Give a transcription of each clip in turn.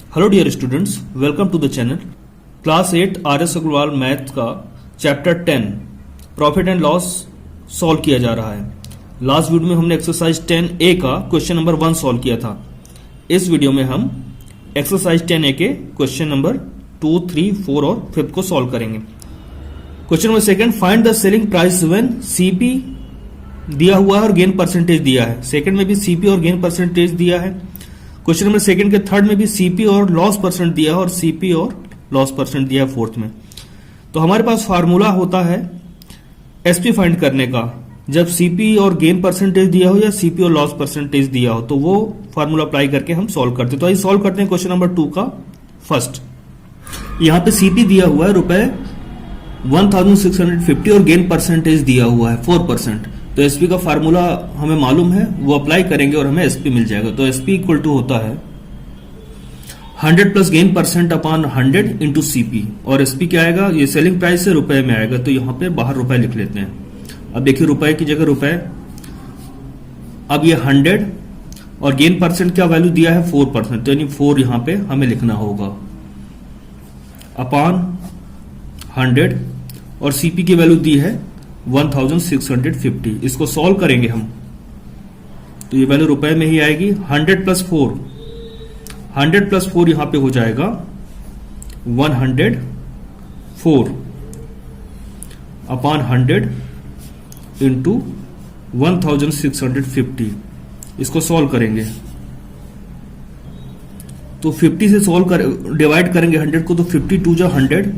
Hello dear students, welcome to the channel. Class 8 RS Agarwal math का chapter 10 profit and loss solve किया जा रहा है। लास्ट वीडियो में हमने एक्सरसाइज 10A का क्वेश्चन नंबर 1 सॉल्व किया था। इस वीडियो में हम एक्सरसाइज 10A के क्वेश्चन नंबर 2, 3, 4 और 5 को सॉल्व करेंगे। Question number 2, find the selling price when CP दिया हुआ है और गेन परसेंटेज दिया है। सेकंड में भी CP और गेन परसेंटेज दिया है। क्वेश्चन नंबर 2 के थर्ड में भी CP और लॉस परसेंट दिया है और CP और लॉस परसेंट दिया है फोर्थ में। तो हमारे पास फार्मूला होता है SP फाइंड करने का, जब CP और गेन परसेंटेज दिया हो या CP और लॉस परसेंटेज दिया हो, तो वो फार्मूला अप्लाई करके हम सॉल्व करते हैं। तो आइए सॉल्व करते हैं क्वेश्चन नंबर 2 का फर्स्ट। यहां पे CP दिया हुआ है रुपए 1650 और गेन परसेंटेज दिया हुआ है 4%। तो SP का फार्मूला हमें मालूम है, वो अप्लाई करेंगे और हमें SP मिल जाएगा। तो SP इक्वल टू होता है 100 plus gain percent upon 100 into CP। और SP क्या आएगा, ये सेलिंग प्राइस से रुपए में आएगा, तो यहां पे बाहर रुपए लिख लेते हैं। अब देखिए रुपए की जगह रुपए, अब ये 100 और गेन परसेंट क्या वैल्यू दिया है 4%, तो यानी 4 यहां पे हमें लिखना होगा अपॉन 100 और CP की वैल्यू दी है 1650। इसको सॉल्व करेंगे हम तो ये वैल्यू रुपए में ही आएगी। 100 प्लस 4 यहां पे हो जाएगा 104 अपॉन 100 इंटू 1650। इसको सॉल्व करेंगे तो 50 से डिवाइड करेंगे 100 को, तो 52 जो 100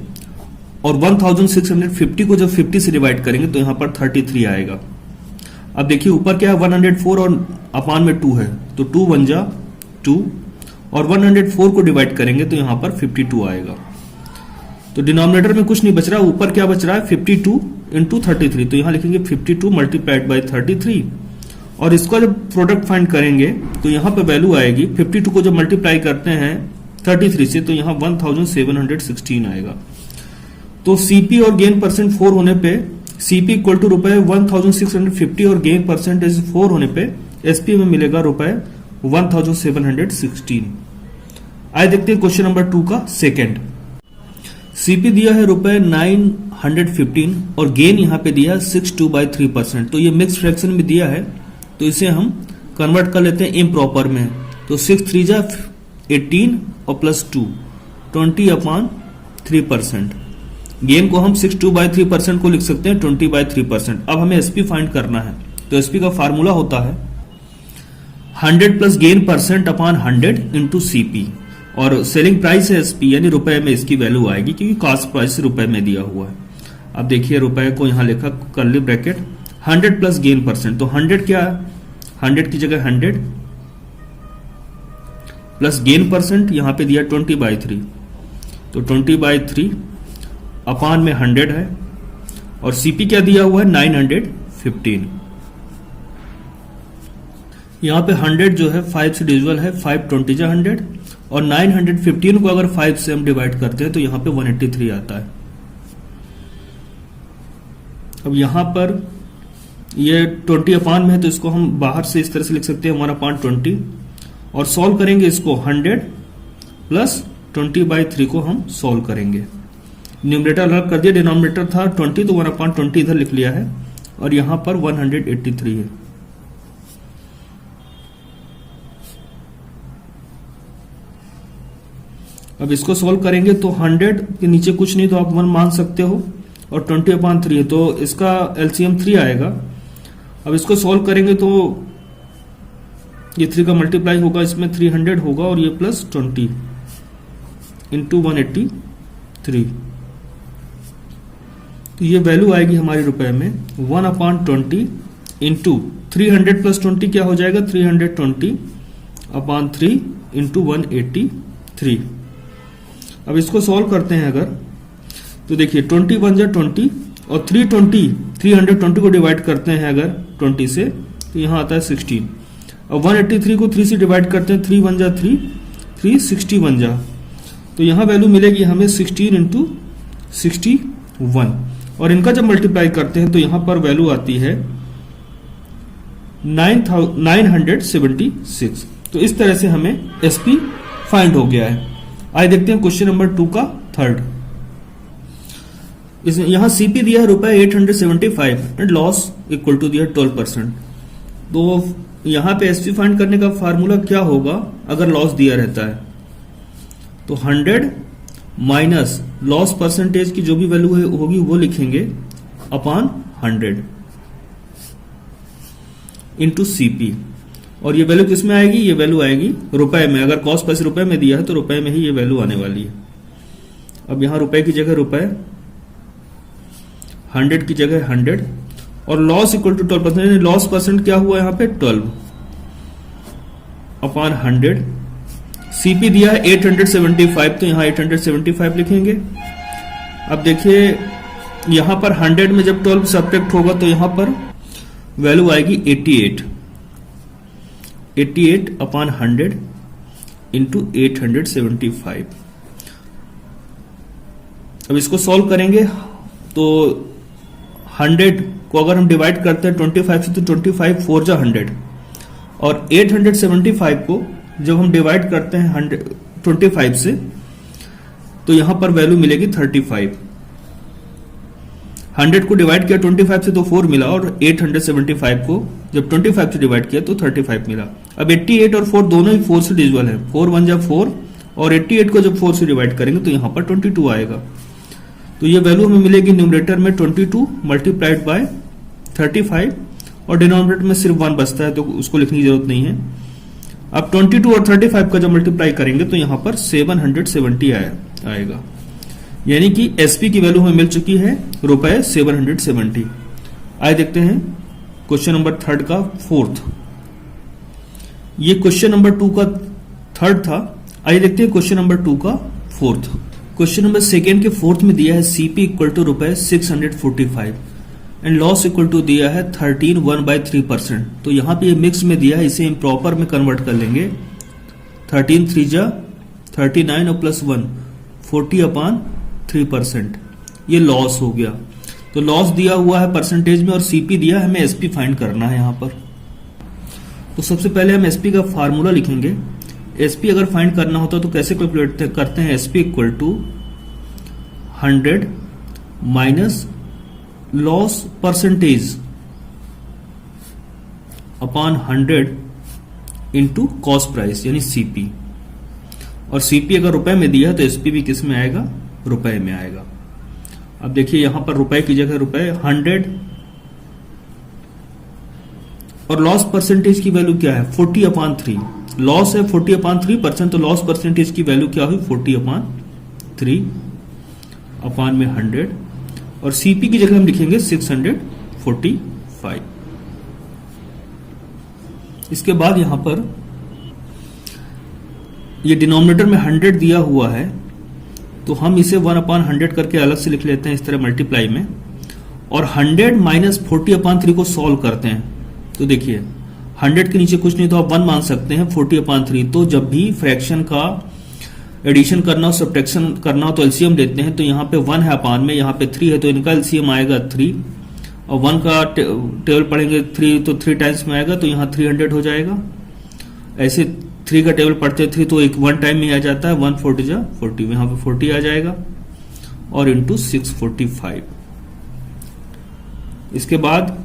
और 1650 को जब 50 से डिवाइड करेंगे तो यहां पर 33 आएगा। अब देखिए ऊपर क्या है 104 और अपान में 2 है, तो 2 1 जा 2 और 104 को डिवाइड करेंगे तो यहां पर 52 आएगा। तो डिनोमिनेटर में कुछ नहीं बच रहा, ऊपर क्या बच रहा है 52 इंटू 33। तो यहां लिखेंगे 52 मल्टीप्लाइड बाई 33 और इसका जब प्रोडक्ट फाइंड करेंगे तो यहां पर वैल्यू आएगी 52 को जब मल्टीप्लाई करते हैं 33 से तो यहां 1716 आएगा। तो CP और गेन परसेंट 4 होने पे CP इक्वल टू रुपए 1650 और गेन परसेंटेज 4 होने पे SP में मिलेगा रुपए 1716। आइए देखते हैं क्वेश्चन नंबर 2 का सेकंड। CP दिया है रुपए 915 और गेन यहां पे दिया है 62/3%। तो ये मिक्स फ्रैक्शन में दिया है, तो इसे हम कन्वर्ट कर लेते हैं इम्प्रॉपर में। तो 6 3 जा 18 और प्लस 2 20/3%। गेन को हम 62/3% को लिख सकते हैं 20/3%। अब हमें SP फाइंड करना है, तो SP का फार्मूला होता है 100 plus gain percent upon 100 into CP और सेलिंग प्राइस है SP, यानी रुपए में इसकी वैल्यू आएगी क्योंकि कॉस्ट प्राइस रुपए में दिया हुआ है। अब देखिए रुपए को यहां लिखा curly bracket 100 plus gain percent, तो 100 क्या है, 100 की जगह 100 प्लस गेन परसेंट यहां पे दिया 20/3, तो 20/3 अपान में 100 है और CP क्या दिया हुआ है 915। यहां पे 100 जो है 5 से डिविजिबल है, 5 20 जा 100 और 915 को अगर 5 से हम डिवाइड करते हैं तो यहां पे 183 आता है। अब यहां पर ये 20 अपान में है, तो इसको हम बाहर से इस तरह से लिख सकते हैं 1/20 और सॉल्व करेंगे इसको 100 प्लस 20/3 को हम सॉल्व करेंगे। न्यूमरेटर अलग कर दिया, डिनोमिनेटर था 20 तो 1/20 इधर लिख लिया है और यहां पर 183 है। अब इसको सॉल्व करेंगे तो 100 के नीचे कुछ नहीं, तो आप 1 मान सकते हो और 20/3 है, तो इसका LCM 3 आएगा। अब इसको सॉल्व करेंगे तो ये 3 का मल्टीप्लाई होगा, इसमें 300 होगा और ये प्लस 20 इंटू 183, तो ये वैल्यू आएगी हमारे रुपए में 1/20 इंटू 300 प्लस 20 क्या हो जाएगा 320/3 इंटू 183। अब इसको सॉल्व करते हैं अगर, तो देखिए 20 1 जा 20 और 320 को डिवाइड करते हैं अगर 20 से तो यहां आता है 16 और 183 को 3 से डिवाइड करते हैं 3 1 जा 3 3 61 जा, तो यहां वैल्यू मिलेगी हमें 16 इंटू 61 और इनका जब मल्टीप्लाई करते हैं तो यहां पर वैल्यू आती है 976। तो इस तरह से हमें एसपी फाइंड हो गया है। आइए देखते हैं क्वेश्चन नंबर 2 का थर्ड। इसमें यहां सीपी दिया है रुपए 875 एंड लॉस इक्वल टू दिया 12%। तो यहां पे एसपी फाइंड करने का फार्मूला क्या होगा अगर लॉस दिया रहता है? तो 100 माइनस लॉस परसेंटेज की जो भी वैल्यू होगी वो लिखेंगे अपॉन 100 इंटू सीपी। और ये वैल्यू किस में आएगी? ये वैल्यू आएगी रुपए में। अगर कॉस्ट पैसे रुपए में दिया है तो रुपए में ही ये वैल्यू आने वाली है। अब यहां रुपए की जगह रुपए, 100 की जगह 100 और loss equal to 12%। Loss percent क्या हुआ यहां पे? 12 अपॉन 100। सीपी दिया है 875 तो यहां 875 लिखेंगे। अब देखिए यहां पर 100 में जब 12 सब्ट्रैक्ट होगा तो यहां पर वैल्यू आएगी 88 अपॉन 100 इंटू 875। अब इसको सॉल्व करेंगे तो 100 को अगर हम डिवाइड करते हैं 25 से तो 25 4 जा 100 और 875 को जब हम डिवाइड करते हैं 25 से तो यहां पर वैल्यू मिलेगी 35। 100 को डिवाइड किया 25 से तो 4 मिला और 875 को जब 25 से डिवाइड किया तो 35 मिला। अब 88 और 4 दोनों ही 4 से डिविजिबल है। 4 1 जा 4 और 88 को जब 4 से डिवाइड करेंगे तो यहां पर 22 आएगा। तो ये वैल्यू हमें मिलेगी न्यूमरेटर में 22 मल्टीप्लाइड बाय 35 और डिनोमिनेटर में सिर्फ 1 बचता है तो उसको लिखने की जरूरत नहीं है। अब 22 और 35 का जब मल्टीप्लाई करेंगे तो यहां पर 770 आएगा। यानी कि एसपी की वैल्यू हमें मिल चुकी है रुपए 770। आइए देखते हैं क्वेश्चन नंबर थर्ड का फोर्थ। ये क्वेश्चन नंबर 2 का थर्ड था। आइए देखते हैं क्वेश्चन नंबर 2 का फोर्थ। क्वेश्चन नंबर सेकेंड के फोर्थ में दिया है सीपी इक्वल टू रुपए 645 एंड लॉस इक्वल टू दिया है 13 1/3%। तो यहां पे ये मिक्स में दिया है, इसे इम्प्रॉपर में कन्वर्ट कर लेंगे। 13 3 जा 39 और प्लस 1 40/3%। ये लॉस हो गया। तो लॉस दिया हुआ है परसेंटेज में और सीपी दिया है, हमें एसपी फाइंड करना है यहां पर। तो सबसे पहले हम एसपी का फार्मूला लिखेंगे। एसपी अगर फाइंड करना होता तो कैसे कैलकुलेट करते हैं? SP equal to 100 minus loss percentage upon 100 into cost price यानी सीपी। और सीपी अगर रुपए में दिया है तो एसपी भी किस में आएगा? रुपए में आएगा। अब देखिए यहां पर रुपए की जगह रुपए 100 और लॉस परसेंटेज की वैल्यू क्या है? 40/3। लॉस है 40/3%। तो लॉस परसेंटेज की वैल्यू क्या हुई? 40/3 अपॉन में 100 और सीपी की जगह हम लिखेंगे 645। इसके बाद यहां पर ये डिनोमिनेटर में 100 दिया हुआ है तो हम इसे 1/100 करके अलग से लिख लेते हैं इस तरह मल्टीप्लाई में। और 100 माइनस 40/3 को सॉल्व करते हैं तो देखिए 100 के नीचे कुछ नहीं तो आप 1 मान सकते हैं। 40/3 तो जब भी फ्रैक्शन का एडिशन करना हो सब्ट्रैक्शन करना हो तो एलसीएम लेते हैं। तो यहाँ पे 1 है अपान में, यहाँ पे 3 है तो इनका एलसीएम आएगा 3 और 1 का टेबल पढ़ेंगे 3 तो 3 टाइम्स में आएगा तो यहाँ 300 हो जाएगा। ऐसे 3 का टेबल पढ़ते 3 तो एक 1 टाइम में आ जाता है 140 जा 40 यहाँ पे 40 आ जाएगा और इंटू 645। इसके बाद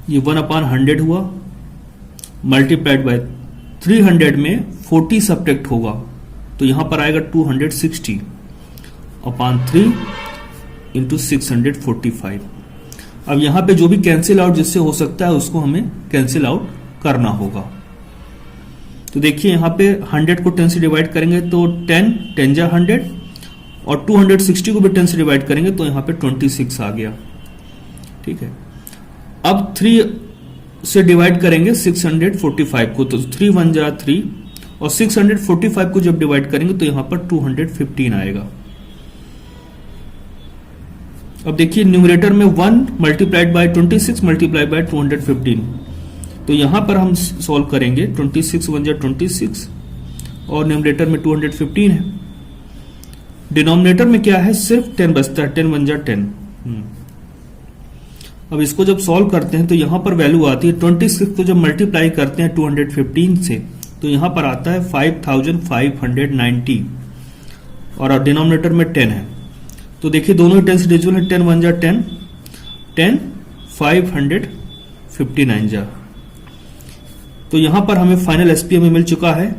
ये 1/100 हुआ मल्टीप्लाइड बाय 300 में 40 सब्ट्रैक्ट होगा तो यहां पर आएगा 260/3 इंटू 645। अब यहां पे जो भी कैंसिल आउट जिससे हो सकता है उसको हमें कैंसिल आउट करना होगा। तो देखिए यहां पे 100 को 10 से डिवाइड करेंगे तो 10 जा 100 और 260 को भी 10 से डिवाइड करेंगे तो यहां पे 26 आ गया। ठीक है, अब 3 से डिवाइड करेंगे 645 को तो 3 1 जा 3 और 645 को जब डिवाइड करेंगे तो यहां पर 215 आएगा। अब देखिए न्यूमरेटर में 1 मल्टीप्लाइड बाय 26 मल्टीप्लाइड बाय 215 तो यहां पर हम सॉल्व करेंगे 26 1 जा 26 और न्यूमरेटर में 215 है। डिनोमिनेटर में क्या है? सिर्फ 10 बचता है। 10 1 जा 10 अब इसको जब सॉल्व करते हैं तो यहां पर वैल्यू आती है 26 को जब मल्टीप्लाई करते हैं 215 से तो यहां पर आता है 5590 और डिनोमिनेटर में 10 है। तो देखिए दोनों ही 10 से डिविजिबल है, 10 1 जा 10, 10 559 जा। तो यहां पर हमें फाइनल एसपी हमें मिल चुका है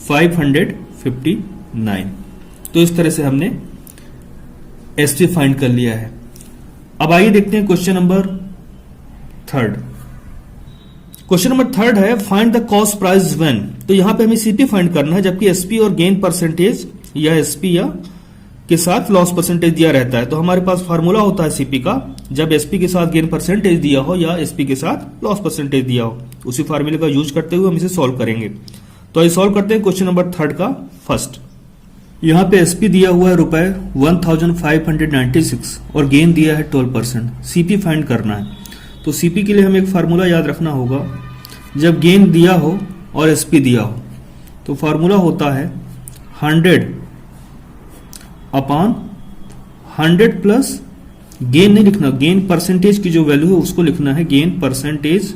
559। तो इस तरह से हमने एसपी फाइंड कर लिया है। अब आइए देखते हैं क्वेश्चन नंबर 3। क्वेश्चन नंबर 3 है find the cost price when. तो यहां पे हमें सीपी फाइंड करना है, जबकि एसपी और गेन परसेंटेज या एसपी या के साथ लॉस परसेंटेज दिया रहता है। तो हमारे पास फार्मूला होता है सीपी का, जब एसपी के साथ गेन परसेंटेज दिया हो या एसपी के साथ लॉस परसेंटेज दिया हो, उसी फार्मूले का यूज करते हुए हम इसे सॉल्व करेंगे। तो आइए सॉल्व करते हैं क्वेश्चन नंबर 3 का फर्स्ट। यहां पे एसपी दिया हुआ है रुपए 1596 और गेन दिया है 12%। सीपी फाइंड करना है। तो सीपी के लिए हमें एक फार्मूला याद रखना होगा, जब गेन दिया हो और एसपी दिया हो तो फार्मूला होता है 100 अपॉन 100 प्लस गेन नहीं लिखना, गेन परसेंटेज की जो वैल्यू है उसको लिखना है, गेन परसेंटेज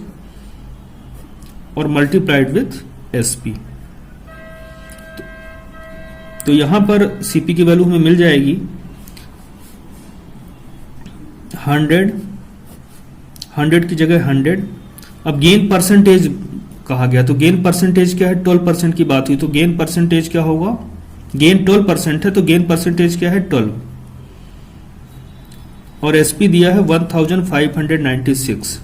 और मल्टीप्लाइड विथ एसपी। तो यहां पर सीपी की वैल्यू हमें मिल जाएगी 100 की जगह 100। अब गेन परसेंटेज कहा गया, तो गेन परसेंटेज क्या है, 12% की बात हुई, तो गेन परसेंटेज क्या होगा, गेन 12% है तो गेन परसेंटेज क्या है 12, और एसपी दिया है 1596।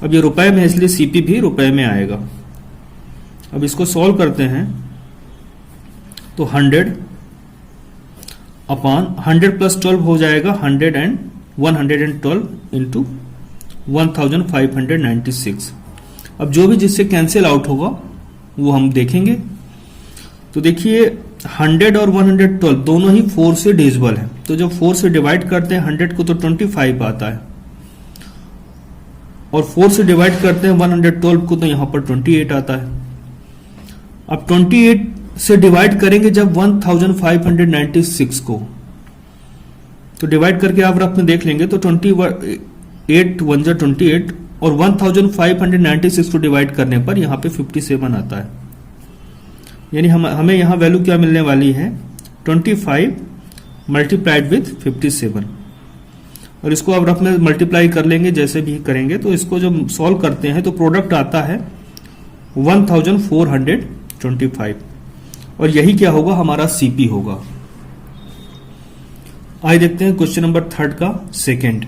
अब ये रुपए में है इसलिए सीपी भी रुपए में आएगा। अब इसको सॉल्व करते हैं तो 100 अपॉन 100 प्लस 12 हो जाएगा 112 इंटू 1596। अब जो भी जिससे कैंसिल आउट होगा वो हम देखेंगे। तो देखिए 100 और 112 दोनों ही 4 से डिविजिबल है, तो जब 4 से डिवाइड करते हैं 100 को तो 25 आता है, और 4 से डिवाइड करते हैं 112 को तो यहां पर 28 आता है। अब 28 से डिवाइड करेंगे जब 1596 को, तो डिवाइड करके आप रफ में देख लेंगे तो 28 1 जा 28 और 1596 को डिवाइड करने पर यहां पे 57 आता है। यानी हमें यहां वैल्यू क्या मिलने वाली है 25 मल्टीप्लाइड विथ 57, और इसको आप रफ में मल्टीप्लाई कर लेंगे जैसे भी करेंगे। तो इसको जब सॉल्व करते हैं तो प्रोडक्ट आता है 1425, और यही क्या होगा, हमारा सीपी होगा। आइए देखते हैं क्वेश्चन नंबर 3 का सेकंड।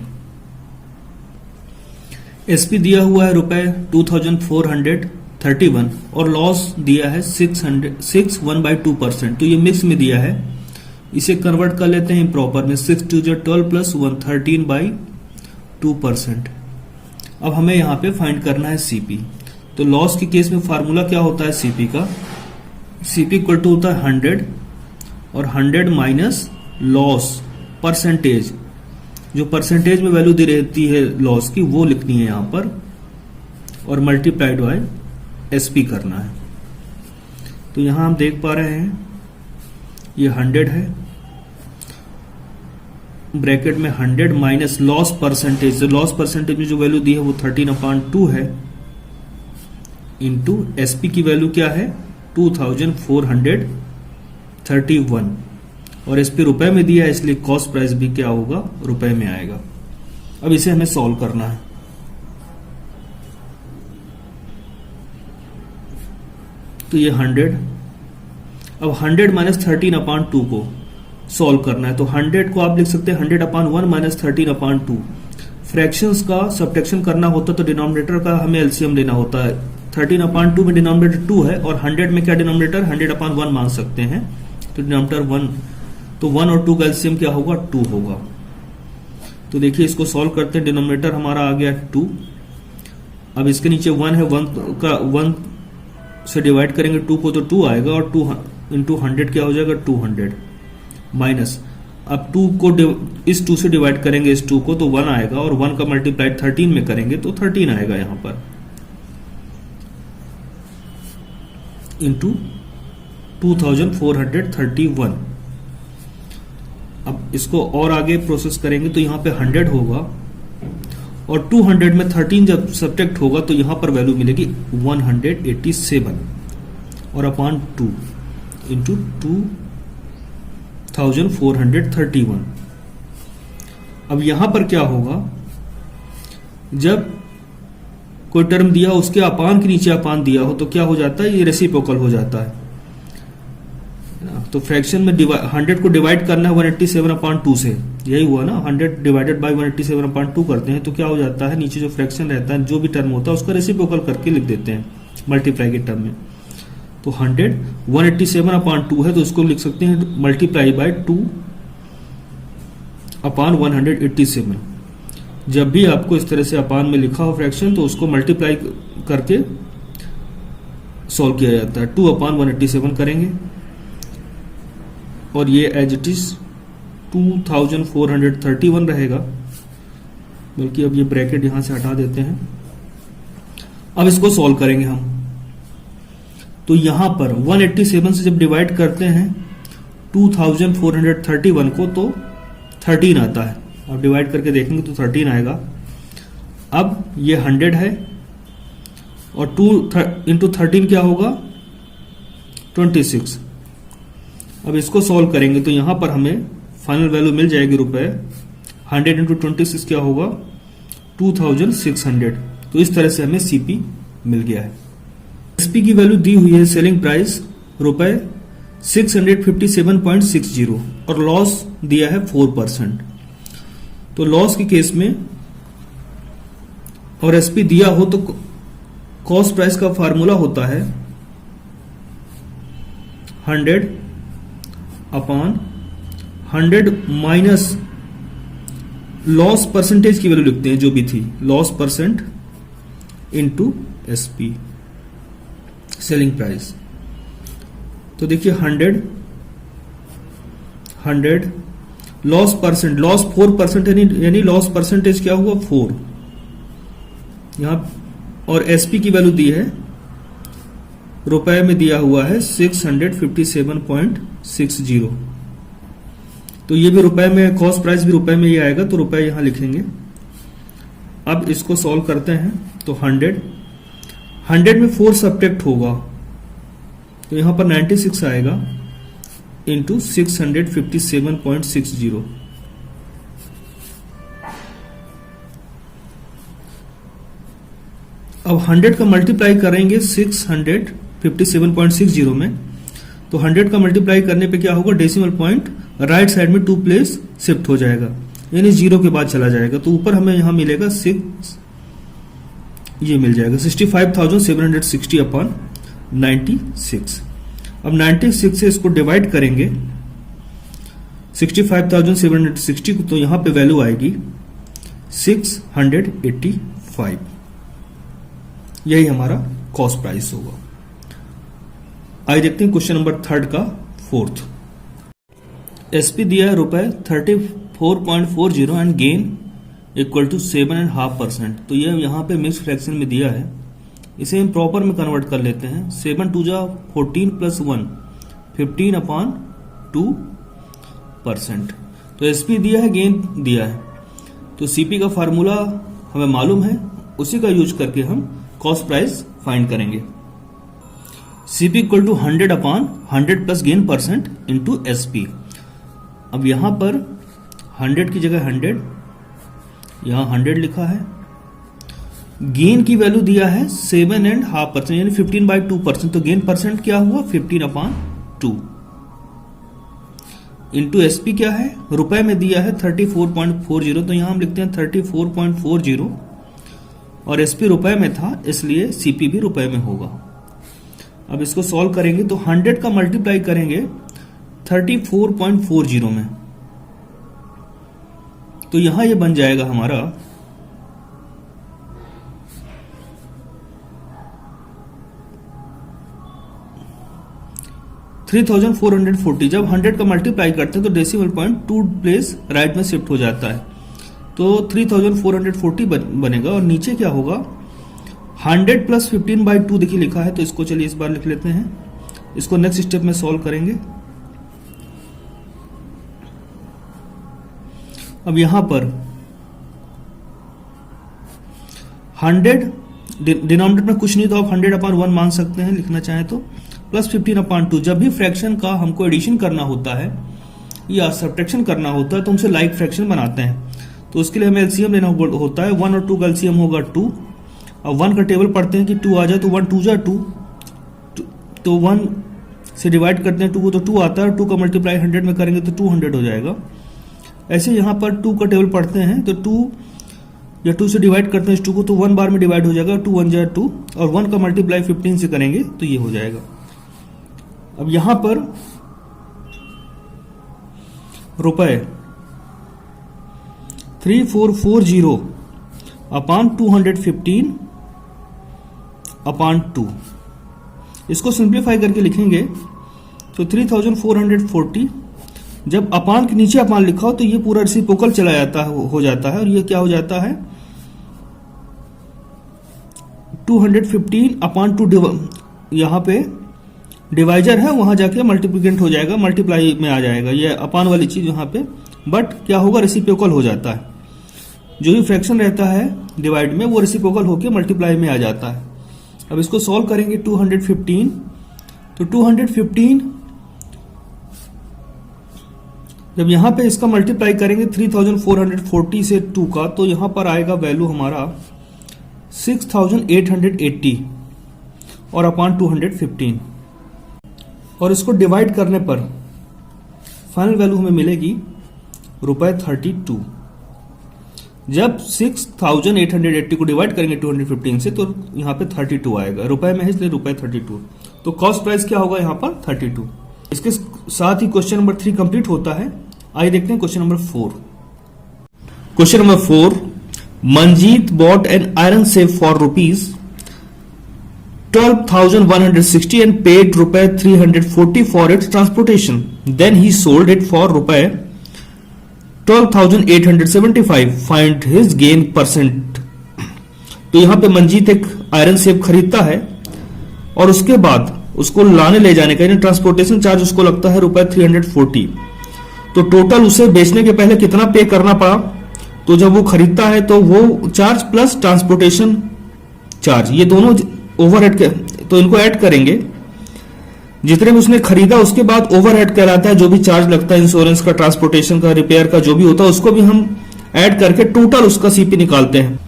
एसपी दिया हुआ है रुपए 2431 और लॉस दिया है 6.1/2%। तो ये मिक्स में दिया है, इसे कन्वर्ट कर लेते हैं प्रॉपर में, 6 2 12 प्लस 113/2%। अब हमें यहां पे फाइंड करना है सीपी। तो लॉस के केस में फार्मूला क्या होता है सीपी का, सीपी इक्वल टू होता है 100 और 100 माइनस लॉस परसेंटेज, जो परसेंटेज में वैल्यू दी रहती है लॉस की वो लिखनी है यहां पर, और मल्टीप्लाइड बाय एसपी करना है। तो यहां हम देख पा रहे हैं ये 100 है, ब्रैकेट में 100 माइनस लॉस परसेंटेज, तो लॉस परसेंटेज में जो वैल्यू दी है वो 13/2 है, इंटू एसपी की वैल्यू क्या है 2431, और एसपी रुपए में दिया है इसलिए कॉस्ट प्राइस भी क्या होगा, रुपए में आएगा। अब इसे हमें सॉल्व करना है। तो ये 100, अब 100 माइनस 13/2 को सॉल्व करना है। तो 100 को आप लिख सकते हैं 100/1 माइनस 13/2। फ्रैक्शंस का सब्ट्रैक्शन करना होता तो डिनोमिनेटर का हमें एलसीएम लेना होता है। 13/2 में डिनोमिनेटर 2 है और 100 में क्या डिनोमिनेटर 100/1 मान सकते हैं, तो डिनोमिनेटर 1, तो 1 और 2 का एलसीएम क्या होगा 2 होगा। तो देखिए इसको सॉल्व करते हैं, डिनोमिनेटर हमारा आ गया 2, अब इसके नीचे 1 है, 1 से डिवाइड करेंगे 2 को तो 2 आएगा, और 2 इंटू 100 क्या हो जाएगा 200 माइनस, अब 2 को इस 2 से डिवाइड करेंगे इस 2 को तो 1 आएगा, और 1 का मल्टीप्लाइड 13 में करेंगे तो 13 आएगा यहां पर, इंटू 2431। अब इसको और आगे प्रोसेस करेंगे तो यहां पे 100 होगा और 200 में 13 जब सब्ट्रैक्ट होगा तो यहां पर वैल्यू मिलेगी 187 और अपॉन 2 इंटू 2431। अब यहां पर क्या होगा, जब कोई टर्म दिया उसके अपान के नीचे अपान दिया हो तो क्या हो जाता है, ये रेसिप्रोकल हो जाता है ना। तो फ्रैक्शन में 100 को डिवाइड करना है 187 अपॉन 2 से, यही हुआ ना, 100 डिवाइडेड बाय 187 अपॉन 2 करते हैं तो क्या हो जाता है, नीचे जो फ्रैक्शन रहता है जो भी टर्म होता है उसका रेसिप्रोकल करके लिख देते हैं मल्टीप्लाई के टर्म में। तो 100 187 अपॉन 2 है तो उसको लिख सकते हैं मल्टीप्लाई बाय 2 अपॉन 187। जब भी आपको इस तरह से अपान में लिखा हो फ्रैक्शन तो उसको मल्टीप्लाई करके सॉल्व किया जाता है। 2 अपॉन 187 करेंगे और ये एज इट इज 2431 रहेगा, बल्कि अब ये ब्रैकेट यहां से हटा देते हैं। अब इसको सॉल्व करेंगे हम, तो यहां पर 187 से जब डिवाइड करते हैं 2431 को तो 13 आता है, अब डिवाइड करके देखेंगे तो 13 आएगा। अब ये 100 है और 2 इंटू 13 क्या होगा 26। अब इसको सॉल्व करेंगे तो यहां पर हमें फाइनल वैल्यू मिल जाएगी रुपए। 100 इंटू 26 क्या होगा 2600। तो इस तरह से हमें सीपी मिल गया है। एसपी की वैल्यू दी हुई है सेलिंग प्राइस रुपए 657.60 और लॉस दिया है 4%। तो लॉस के केस में और एसपी दिया हो तो कॉस्ट प्राइस का फार्मूला होता है 100 अपॉन 100 माइनस लॉस परसेंटेज की वैल्यू लिखते हैं जो भी थी, loss percent into SP selling price. तो देखिए 100 लॉस परसेंट, लॉस 4% यानी लॉस परसेंटेज क्या हुआ 4 यहां, और एसपी की वैल्यू दी है रुपए में दिया हुआ है 657.60। तो ये भी रुपए में, कॉस्ट प्राइस भी रुपए में ही आएगा तो रुपए यहां लिखेंगे। अब इसको सॉल्व करते हैं तो 100 में 4 सब्ट्रैक्ट होगा तो यहां पर 96 आएगा इंटू 657.60। अब 100 का मल्टीप्लाई करेंगे 657.60 में, तो 100 का मल्टीप्लाई करने पे क्या होगा, डेसिमल पॉइंट राइट साइड में 2 प्लेस शिफ्ट हो जाएगा, यानी 0 के बाद चला जाएगा। तो ऊपर हमें यहां मिलेगा 6, ये मिल जाएगा 65,760 अपॉन 96। अब 96 से इसको डिवाइड करेंगे 65,760 को, तो यहां पे वैल्यू आएगी 685। यही हमारा कॉस्ट प्राइस होगा। आइए देखते हैं क्वेश्चन नंबर 3 का 4th। एसपी दिया है रुपए 34.40 एंड गेन इक्वल टू 7.5%। तो ये यहाँ पे मिक्स फ्रैक्शन में दिया है, इसे हम प्रॉपर में कन्वर्ट कर लेते हैं। 7 2 जा 14 प्लस 1 15 अपॉन 2%। तो एसपी दिया है, गेन दिया है, तो सीपी का फार्मूला हमें मालूम है, उसी का यूज करके हम कॉस्ट प्राइस फाइंड करेंगे। CP equal to 100 upon 100 plus gain percent into SP. अब यहां पर 100 की जगह 100, यहां 100 लिखा है। गेन की वैल्यू दिया है 7.5% यानी 15/2%। तो गेन परसेंट क्या हुआ 15 अपॉन 2 इंटू एसपी क्या है, रुपए में दिया है 34.40, तो यहां हम लिखते हैं 34.40 और एसपी रुपए में था इसलिए सीपी भी रुपए में होगा। अब इसको सॉल्व करेंगे तो 100 का मल्टीप्लाई करेंगे 34.40 में, तो यहां ये बन जाएगा हमारा 3440। जब 100 का मल्टीप्लाई करते हैं तो डेसिमल पॉइंट 2 प्लेस राइट में शिफ्ट हो जाता है, तो 3440 बनेगा। और नीचे क्या होगा 100 प्लस 15/2 देखिए लिखा है, तो इसको चलिए इस बार लिख लेते हैं। इसको नेक्स्ट स्टेप में सॉल्व करेंगे। अब यहां पर 100 डिनोमिनेटर में कुछ नहीं तो आप 100/1 मान सकते हैं लिखना चाहें तो, प्लस 15/2। जब भी फ्रैक्शन का हमको एडिशन करना होता है या सब्ट्रैक्शन करना होता है तो हमसे लाइक फ्रैक्शन बनाते हैं, तो उसके लिए हमें एलसीएम लेना होता है। 1 और 2 का एलसीएम होगा 2। अब 1 का टेबल पढ़ते हैं कि 2 आ जाए तो 1 2 जा 2, तो 1 से डिवाइड करते हैं 2 को तो 2 आता है, 2 का मल्टीप्लाई 100 में करेंगे तो 200 हो जाएगा। ऐसे यहाँ पर 2 का टेबल पढ़ते हैं तो 2 या 2 से डिवाइड करते हैं इस 2 को तो 1 बार में डिवाइड हो जाएगा, 2 1 जा 2, और 1 का मल्टीप्लाई 15 से करेंगे तो ये हो जाएगा। अब यहां पर रुपए 3440/215/2 इसको सिंप्लीफाई करके लिखेंगे तो 3440, जब अपान के नीचे अपान लिखा हो तो ये पूरा रेसिप्रोकल चला जाता है, हो जाता है, और ये क्या हो जाता है 215/2। यहां पे डिवाइजर है, वहां जाके मल्टीप्लिकेंट हो जाएगा, मल्टीप्लाई में आ जाएगा, ये अपान वाली चीज वहां पे, बट क्या होगा रेसिप्रोकल हो जाता है। जो भी फ्रैक्शन रहता है डिवाइड में वो रेसिप्रोकल होकर मल्टीप्लाई में आ जाता है। अब इसको सॉल्व करेंगे 215, तो 215 जब यहां पे इसका मल्टीप्लाई करेंगे 3440 से 2 का, तो यहां पर आएगा वैल्यू हमारा 6880 और अपॉन 215, और इसको डिवाइड करने पर फाइनल वैल्यू हमें मिलेगी ₹32। जब 6880 को डिवाइड करेंगे 215 से तो यहां पे 32 आएगा, रुपए में है इसलिए ₹32। तो कॉस्ट प्राइस क्या होगा यहां पर 32। इसके साथ ही क्वेश्चन नंबर 3 कंप्लीट होता है। आइए देखते हैं question number 4। Question number 4, Manjeet bought an iron safe for ₹12,160 and paid ₹340 for its transportation. Then he sold it for ₹12,875. Find his gain %. तो यहां पे मंजीत एक आयरन सेफ खरीदता है और उसके बाद उसको लाने ले जाने का ट्रांसपोर्टेशन चार्ज उसको लगता है ₹340। तो टोटल उसे बेचने के पहले कितना पे करना पड़ा, तो जब वो खरीदता है तो वो चार्ज प्लस ट्रांसपोर्टेशन चार्ज, ये दोनों ओवरहेड तो इनको ऐड करेंगे। जितने में उसने खरीदा उसके बाद ओवरहेड कहलाता है, जो भी चार्ज लगता है इंश्योरेंस का, ट्रांसपोर्टेशन का, रिपेयर का, जो भी होता है उसको भी हम ऐड करके टोटल उसका सीपी निकालते हैं।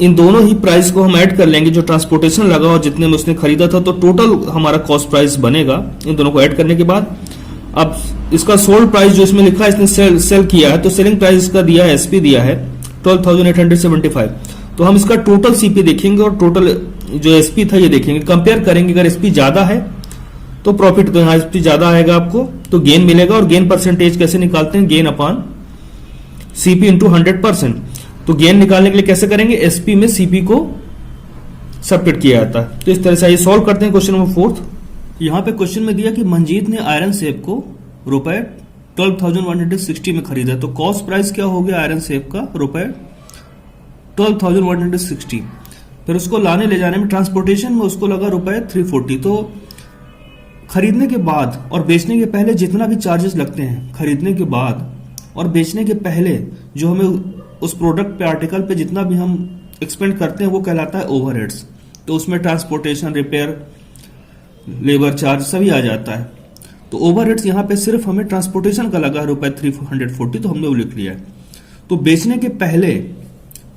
इन दोनों ही प्राइस को हम ऐड कर लेंगे, जो ट्रांसपोर्टेशन लगा और जितने में उसने खरीदा था, तो टोटल हमारा कॉस्ट प्राइस बनेगा। इन दोनों को ऐड करने के बाद अब इसका सोल्ड प्राइस जो इसमें लिखा है, इसने सेल किया है, तो सेलिंग प्राइस इसका दिया है, एसपी दिया है 12,875। तो हम इसका टोटल सीपी देखेंगे और टोटल जो एसपी था ये देखेंगे, कंपेयर करेंगे। अगर एसपी ज्यादा है तो प्रॉफिट, तो यहाँ एसपी ज्यादा आएगा आपको तो गेन मिलेगा। और गेन परसेंटेज कैसे निकालते हैं, गेन अपॉन सीपी इंटू 100%। तो गेन निकालने के लिए कैसे करेंगे, एसपी में सीपी को सब्ट्रैक्ट किया जाता है। तो इस तरह से आइए सॉल्व करते हैं क्वेश्चन नंबर 4। यहां पे क्वेश्चन में दिया कि मंजीत ने आयरन सेफ को ₹12,160 में खरीदा, तो कॉस्ट प्राइस क्या हो गया आयरन सेफ का ₹12,160। फिर उसको लाने ले जाने में ट्रांसपोर्टेशन में उसको लगा ₹340। तो खरीदने के बाद और बेचने के पहले जितना भी चार्जेस लगते हैं, खरीदने के बाद और बेचने के पहले जो हमें उस प्रोडक्ट पे, आर्टिकल पे जितना भी हम एक्सपेंड करते हैं वो कहलाता है ओवरहेड्स। तो उसमें ट्रांसपोर्टेशन, रिपेयर, लेबर चार्ज सभी आ जाता है। तो ओवरहेड्स यहाँ पे सिर्फ हमें ट्रांसपोर्टेशन का लगा ₹340, तो हमने वो लिख लिया है। तो बेचने के पहले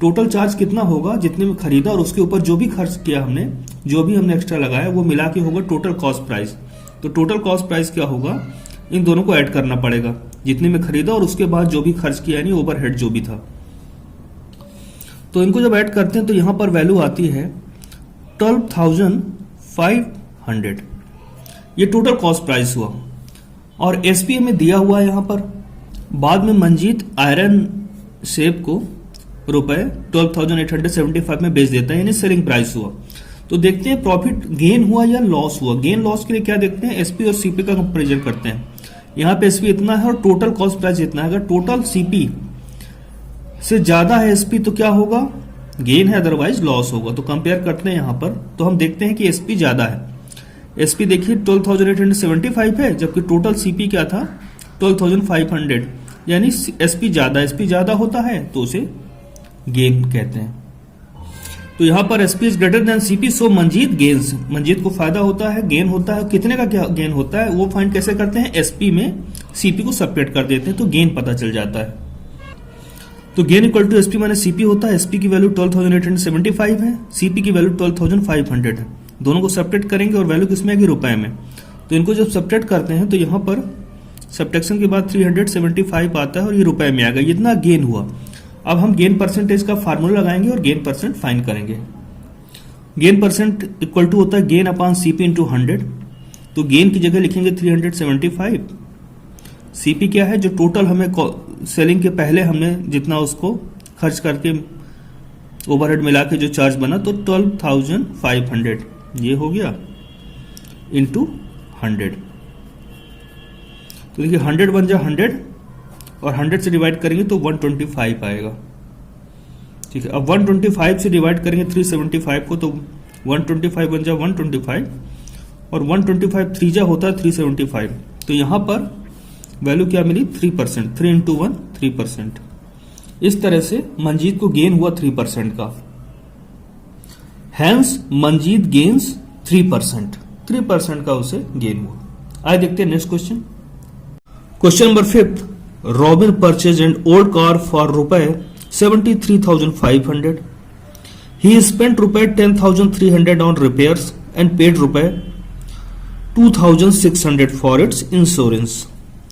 टोटल चार्ज कितना होगा, जितने में खरीदा और उसके ऊपर जो भी खर्च किया हमने, जो भी हमने एक्स्ट्रा लगाया, वो मिला के होगा टोटल कॉस्ट प्राइस। तो टोटल कॉस्ट प्राइस क्या होगा, इन दोनों को ऐड करना पड़ेगा, जितने में खरीदा और उसके बाद जो भी खर्च किया, यानी ओवरहेड जो भी था। तो इनको जब ऐड करते हैं तो यहां पर वैल्यू आती है 12,500। ये टोटल कॉस्ट प्राइस हुआ और एसपी में दिया हुआ है यहां पर। बाद में मंजीत आयरन सेफ को ₹12,875 में बेच देता है, यानी सेलिंग प्राइस हुआ। तो देखते हैं प्रॉफिट गेन हुआ या लॉस हुआ। गेन लॉस के लिए क्या देखते हैं, एसपी और सीपी का कंपेरिजन करते हैं। यहां पे एसपी इतना है और टोटल कॉस्ट प्राइस इतना है। अगर टोटल सीपी से ज्यादा है एसपी तो क्या होगा, गेन है, अदरवाइज लॉस होगा। तो कंपेयर करते हैं यहां पर, तो हम देखते हैं कि एसपी ज्यादा है। एसपी देखिए 12,875 है, जबकि टोटल सीपी क्या था 12,500, यानी एसपी ज्यादा होता है तो उसे गेन कहते हैं। तो यहां पर SP is greater than CP, so Manjeet gains, Manjeet को फायदा होता है, गेन होता है। कितने का क्या गेन होता है वो फाइंड कैसे करते हैं, एसपी में सीपी को सेपरेट कर देते हैं तो गेन पता चल जाता है। तो gain equal to SP minus CP होता है। एसपी की वैल्यू 12,875 है, सीपी की वैल्यू 12,500 है। दोनों को सेपरेट करेंगे और वैल्यू किसमें आएगी, रुपए में। तो इनको जब सेपरेट करते हैं तो यहां पर सब्ट्रैक्शन के बाद 375 आता है और ये रुपए में आ गया, इतना गेन हुआ। अब हम गेन परसेंटेज का फार्मूला लगाएंगे और गेन परसेंट फाइंड करेंगे। गेन परसेंट इक्वल टू होता है गेन अपॉन सीपी इंटू 100। तो गेन की जगह लिखेंगे 375। सीपी क्या है, जो टोटल हमें सेलिंग के पहले हमने जितना उसको खर्च करके ओवरहेड मिला के जो चार्ज बना, तो 12,500 ये हो गया इंटू 100। तो देखिए 100 बन जा 100 और 100 से डिवाइड करेंगे तो 125 आएगा। ठीक है, अब 125 से डिवाइड करेंगे 375 को तो 125 बन जा 125 और 125 3 जा होता है 375। तो यहां पर वैल्यू क्या मिली, 3%, 3 इंटू 1 3%। इस तरह से मंजीत को गेन हुआ 3% का। हैंस मंजीत गेन्स 3%, 3% का उसे गेन हुआ। आइए देखते हैं next question. Question number 5, robin purchase an old car for ₹73,500. He spent ₹10,300 on repairs and paid ₹2,600 for its insurance.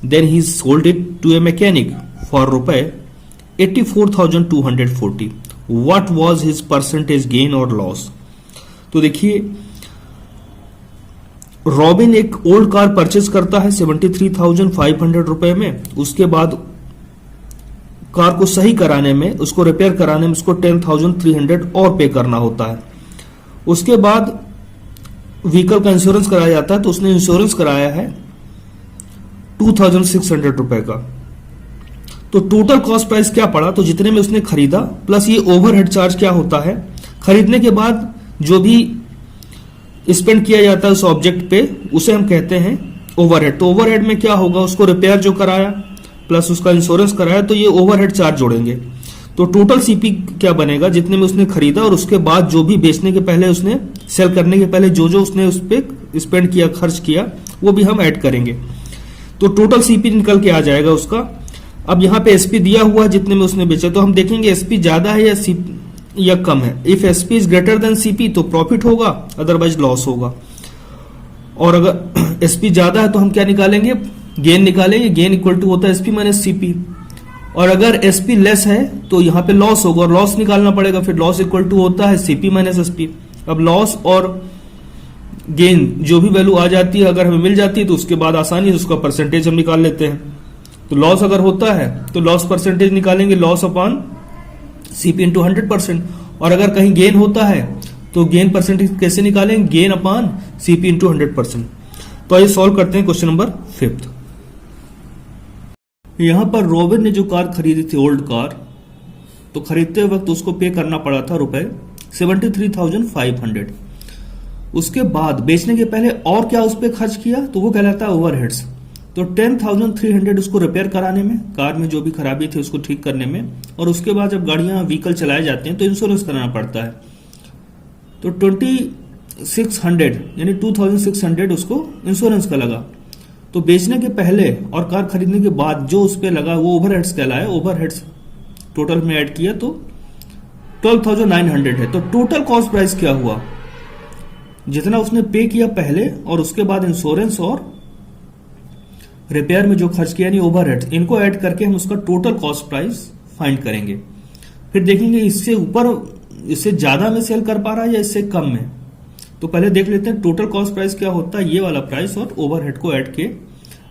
Then he sold it to a mechanic for ₹84,240. What was his percentage gain or loss? तो देखिए robin एक old car purchase करता है 73,500 रुपए में। उसके बाद car को सही कराने में, उसको रिपेयर कराने में उसको 10,300 और पे करना होता है। उसके बाद व्हीकल का इंश्योरेंस कराया जाता है, तो उसने इंश्योरेंस कराया है 2,600 रुपए का। तो टोटल कॉस्ट प्राइस क्या पड़ा, तो जितने में उसने खरीदा प्लस ये ओवरहेड चार्ज क्या होता है, खरीदने के बाद जो भी स्पेंड किया जाता है उस ऑब्जेक्ट पे उसे हम कहते हैं ओवरहेड। तो ओवरहेड में क्या होगा, उसको रिपेयर जो कराया प्लस उसका इंश्योरेंस कराया तो ये ओवरहेड चार्ज जोड़ेंगे। तो टोटल सीपी क्या बनेगा, जितने में उसने खरीदा और उसके बाद जो भी बेचने के पहले उसने सेल करने के पहले जो जो उसने उस पर स्पेंड किया, खर्च किया, वो भी हम ऐड करेंगे। तो टोटल सीपी निकल के आ जाएगा उसका। अब यहाँ पे एसपी दिया हुआ जितने में उसने बेचा, तो हम देखेंगे एसपी ज्यादा है या कम है। If SP is greater than CP तो प्रॉफिट होगा, अदरवाइज लॉस होगा। और अगर एसपी ज्यादा है तो हम क्या निकालेंगे, गेन निकालेंगे। गेन इक्वल टू होता है एसपी माइनस सीपी। और अगर एसपी लेस है तो यहाँ पे लॉस होगा और लॉस निकालना पड़ेगा, फिर लॉस इक्वल टू होता है सीपी माइनस एसपी। अब लॉस और गेन जो भी वैल्यू आ जाती है अगर हमें मिल जाती है तो उसके बाद आसानी से उसका परसेंटेज हम निकाल लेते हैं। तो लॉस अगर होता है तो लॉस परसेंटेज निकालेंगे, लॉस अपॉन सीपी इंटू 100%। और अगर कहीं गेन होता है तो गेन परसेंटेज कैसे निकालेंगे, गेन अपॉन सीपी इंटू 100%। तो आइए सॉल्व करते हैं क्वेश्चन नंबर 5। यहां पर रॉबिन ने जो कार खरीदी थी ओल्ड कार, तो खरीदते वक्त उसको पे करना पड़ा था ₹73,500। उसके बाद बेचने के पहले और क्या उस पर खर्च किया, तो वो कहलाता है ओवरहेड्स। तो 10,300 उसको रिपेयर कराने में, कार में जो भी खराबी थी उसको ठीक करने में, और उसके बाद जब गाड़ियां व्हीकल चलाए जाते हैं तो इंश्योरेंस कराना पड़ता है। तो 2,600 यानी 2,600 उसको इंश्योरेंस का लगा। तो बेचने के पहले और कार खरीदने के बाद जो उस पर लगा वो ओवरहेड्स कहलाए। ओवरहेड्स टोटल में ऐड किया तो 12,900 है। तो टोटल कॉस्ट प्राइस क्या हुआ, जितना उसने पे किया पहले और उसके बाद इंश्योरेंस और रिपेयर में जो खर्च किया यानी ओवरहेड्स, इनको ऐड करके हम उसका टोटल कॉस्ट प्राइस फाइंड करेंगे। फिर देखेंगे इससे ऊपर, इससे ज्यादा में सेल कर पा रहा है या इससे कम में। तो पहले देख लेते हैं टोटल कॉस्ट प्राइस क्या होता है, ये वाला प्राइस, और ओवरहेड को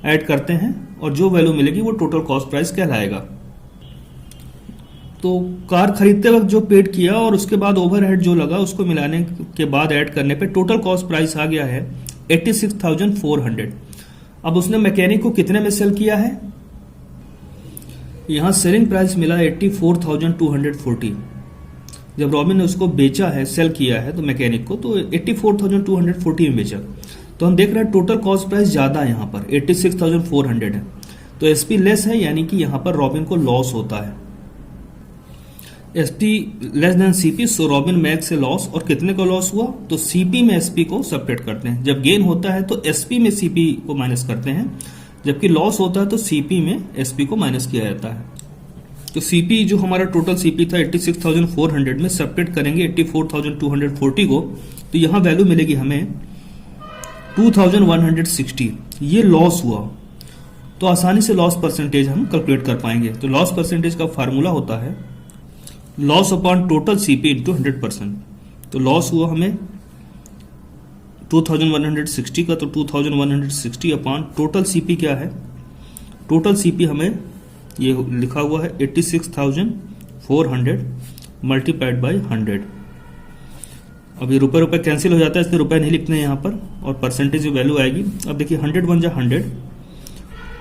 ऐड करते हैं और जो वैल्यू मिलेगी वो टोटल कॉस्ट प्राइस कहलाएगा। तो कार खरीदते वक्त जो पेड किया और उसके बाद ओवरहेड जो लगा उसको मिलाने के बाद ऐड करने पे टोटल कॉस्ट प्राइस आ गया है 86,400। अब उसने मैकेनिक को कितने में सेल किया है, यहां सेलिंग प्राइस मिला 84,240। जब रॉबिन ने उसको बेचा है, सेल किया है तो मैकेनिक को, तो 84,240 में बेचा। तो हम देख रहे हैं टोटल कॉस्ट प्राइस ज्यादा है, यहां पर 86,400 है। तो एसपी लेस है यानी कि यहां पर रॉबिन को लॉस होता है। एसपी लेस देन सीपी, सो रॉबिन मैक्स से लॉस, और कितने का लॉस हुआ, तो सीपी में एसपी को सेपरेट करते हैं। जब गेन होता है तो एसपी में सीपी को माइनस करते हैं, जबकि लॉस होता है तो सीपी में एसपी को माइनस किया जाता है। तो सीपी जो हमारा टोटल सीपी था 86,400 में सेपरेट करेंगे 84,240 को, तो यहां वैल्यू मिलेगी हमें 2,160। ये लॉस हुआ, तो आसानी से लॉस परसेंटेज हम कैलकुलेट कर पाएंगे। तो लॉस परसेंटेज का फार्मूला होता है loss upon total CP into 100%। तो लॉस हुआ हमें 2,160 का, तो 2,160 अपॉन टोटल सीपी क्या है, टोटल सीपी हमें ये लिखा हुआ है 86,400 मल्टीप्लाइड बाई 100। अब ये रुपए रुपए कैंसिल हो जाता है, इसलिए रुपए नहीं लिखते हैं यहाँ पर, और परसेंटेज वैल्यू आएगी। अब देखिए 100 बन जाए 100,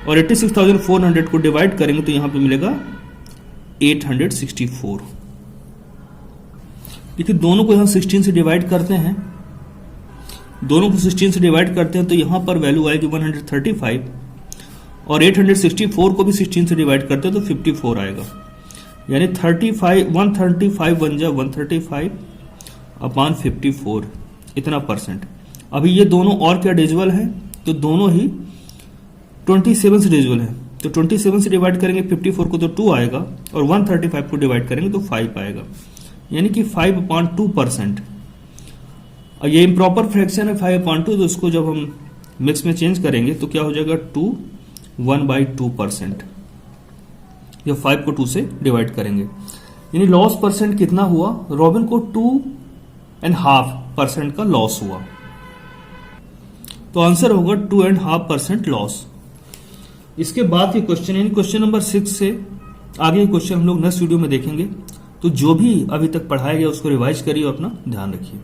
और 86,400 को डिवाइड करेंगे तो यहाँ पे मिलेगा 864। देखिए दोनों को यहाँ 16 से डिवाइड करते हैं, दोनों को 16 से डिवाइड करते हैं तो यहाँ पर वैल्यू आएगी 135, और 864 को भी 16 से डिवाइड करते हैं तो 54 आएगा, यानी 135 बन जाए 135 अपॉन 54, इतना परसेंट। अभी ये दोनों और क्या डिविजिबल है, तो दोनों ही 27 से डिविजिबल है, तो 27 से डिवाइड करेंगे 54 को तो 2 आएगा, और 135 को डिवाइड करेंगे तो 5 आएगा, यानी कि 5/2%। और ये इम्प्रॉपर फ्रैक्शन है 5/2, तो उसको जब हम मिक्स में चेंज करेंगे तो क्या हो जाएगा 1/2%। जब 5 को 2 से डिवाइड करेंगे, यानी लॉस परसेंट कितना हुआ, रॉबिन को 2.5% का लॉस हुआ। तो आंसर होगा 2.5% लॉस। इसके बाद के क्वेश्चन यानी क्वेश्चन नंबर 6 से आगे क्वेश्चन हम लोग नेक्स्ट वीडियो में देखेंगे। तो जो भी अभी तक पढ़ाया गया उसको रिवाइज करिए और अपना ध्यान रखिए।